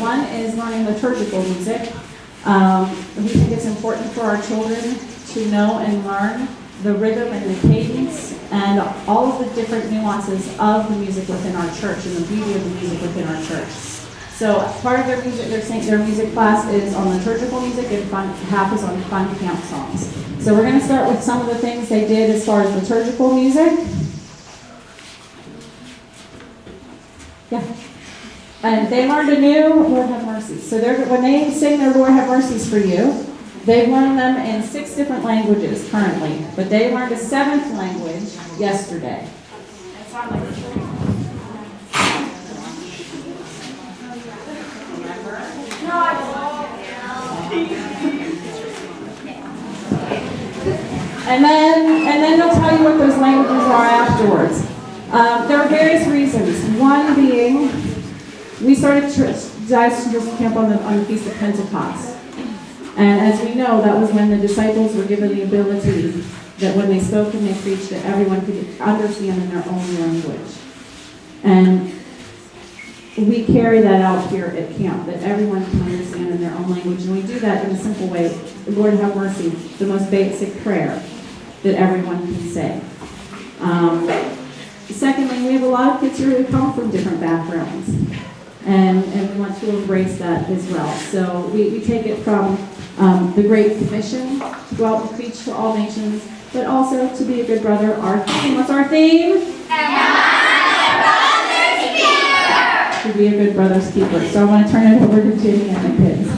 One is learning liturgical music. We think it's important for our children to know and learn the rhythm and the cadence and all of the different nuances of the music within our church and the beauty of the music within our church. So part of their music class is on liturgical music and half is on fun camp songs. So we're going to start with some of the things they did as far as liturgical music. Yeah. And they learned a new Lord Have Mercy. So when they sing their Lord Have Mercies for You, they've learned them in 6 different languages currently. But they learned a 7th language yesterday. And then they'll tell you what those languages are afterwards. There are various reasons. One being, we started Diocese Children's Camp on the Feast of Pentecost. And as we know, that was when the disciples were given the ability that when they spoke and they preached, that everyone could understand in their own language. And we carry that out here at camp, that everyone can understand in their own language. And we do that in a simple way. Lord have mercy, the most basic prayer that everyone can say. Secondly, we have a lot of kids here who come from different backgrounds. And we want to embrace that as well. So we take it from the Great Commission to go out and preach to all nations, but also to be a good brother. Our theme, what's our theme? To be a good brother's keeper. So I want to turn it over to Jenny and the kids.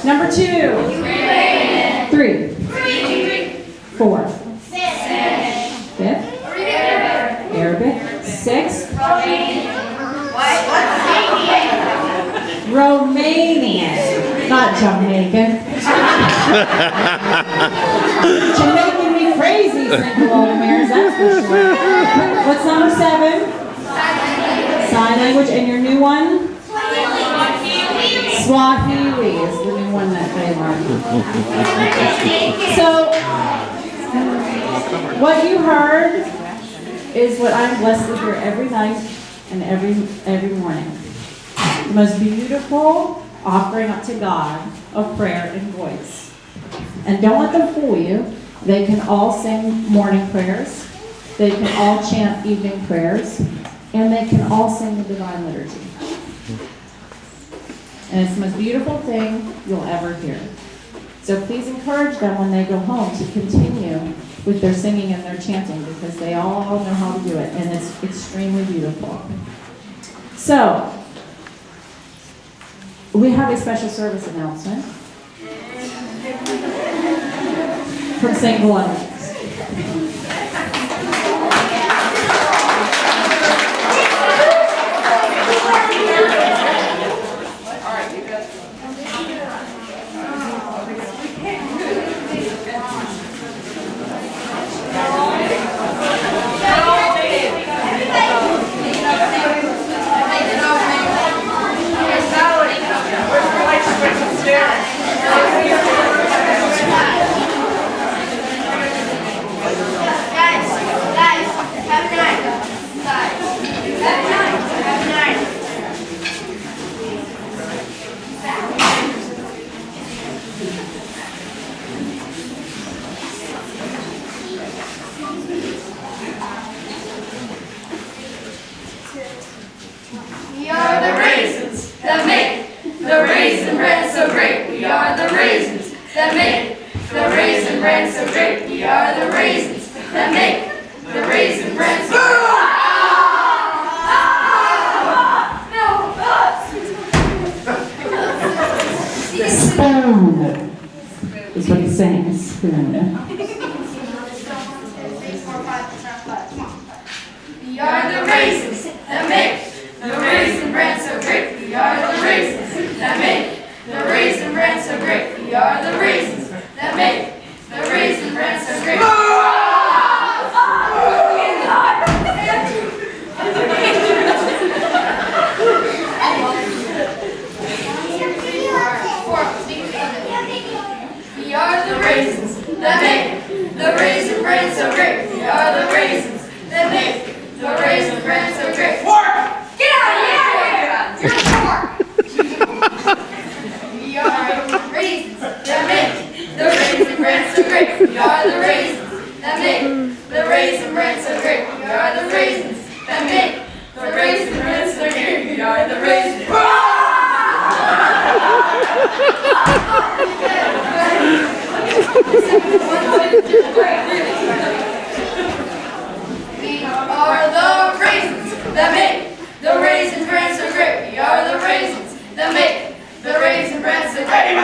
Number 2. 3. 4. 5th. Arabic. 6. Romanian. Not Jamaican. Jamaican crazy St. Waldemar's, that's for sure. What's number 7? Sign language. And your new one? Swahili is the new one that they learned. So, what you heard is what I'm blessed to hear every night and every morning. The most beautiful offering up to God of prayer and voice. And don't let them fool you. They can all sing morning prayers. They can all chant evening prayers. And they can all sing the Divine Liturgy. And it's the most beautiful thing you'll ever hear. So please encourage them when they go home to continue with their singing and their chanting, because they all know how to do it, and it's extremely beautiful. So, we have a special service announcement from St. Waldemar's. We are the raisins that make the raisin bread so great. We are the raisins that make the raisin bread so great. We are the raisins that make the raisin bread so great. Spoon is what he's saying. Spoon. We are the raisins that make the raisin bread so great. We are the raisins that make the raisin bread so great. We are the raisins that make the raisin bread so great. We are the raisins that make the raisin bread so great. We are the raisins that make the raisin bread so great. Get out of here! You're We are the raisins that make the raisin bread so great. We are the raisins that make the raisin bread so great. We are the raisins that make the raisin bread so great. We are the raisins. We are the raisins that make the raisin bread so great. We are the raisins that make the raisin bread so great.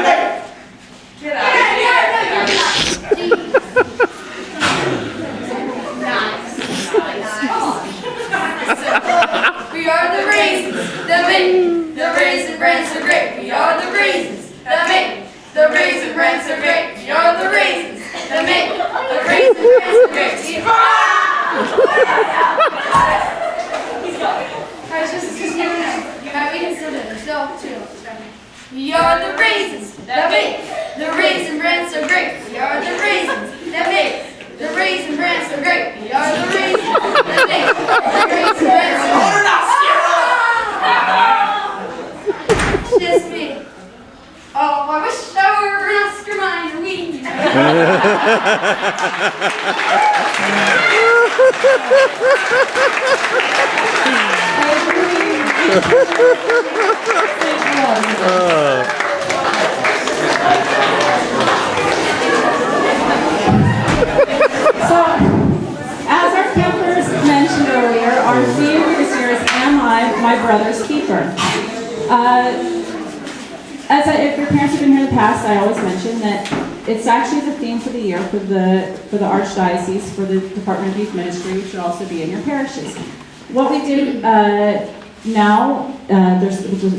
Get out of here! We are the raisins that make the raisin bread so great. We are the raisins that make the raisin bread so great. We are the raisins that make the raisin bread so great. We are the raisins that make the raisin bread so great. We are the raisins that make the raisin bread so great. We are the raisins that make the raisin bread so great. It's just me. Oh, I wish I were an Oscar Mayer wing. So, as our campers mentioned earlier, our theme for this year is Am I My Brother's Keeper? If your parents have been here in the past, I always mention that it's actually the theme for the year for the Archdiocese, for the Department of Youth Ministry, which should also be in your parishes. What we do now, the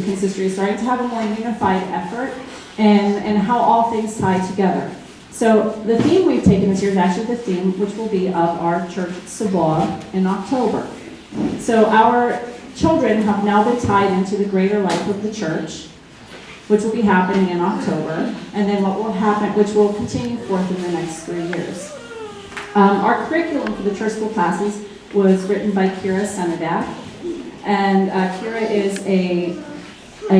consistory is starting to have a more unified effort and how all things tie together. So the theme we've taken this year is actually the theme which will be of our church Sabaw in October. So our children have now been tied into the greater life of the church, which will be happening in October, and then what will happen, which will continue forth in the next 3 years. Our curriculum for the church school classes was written by Kira Senedak, and Kira is a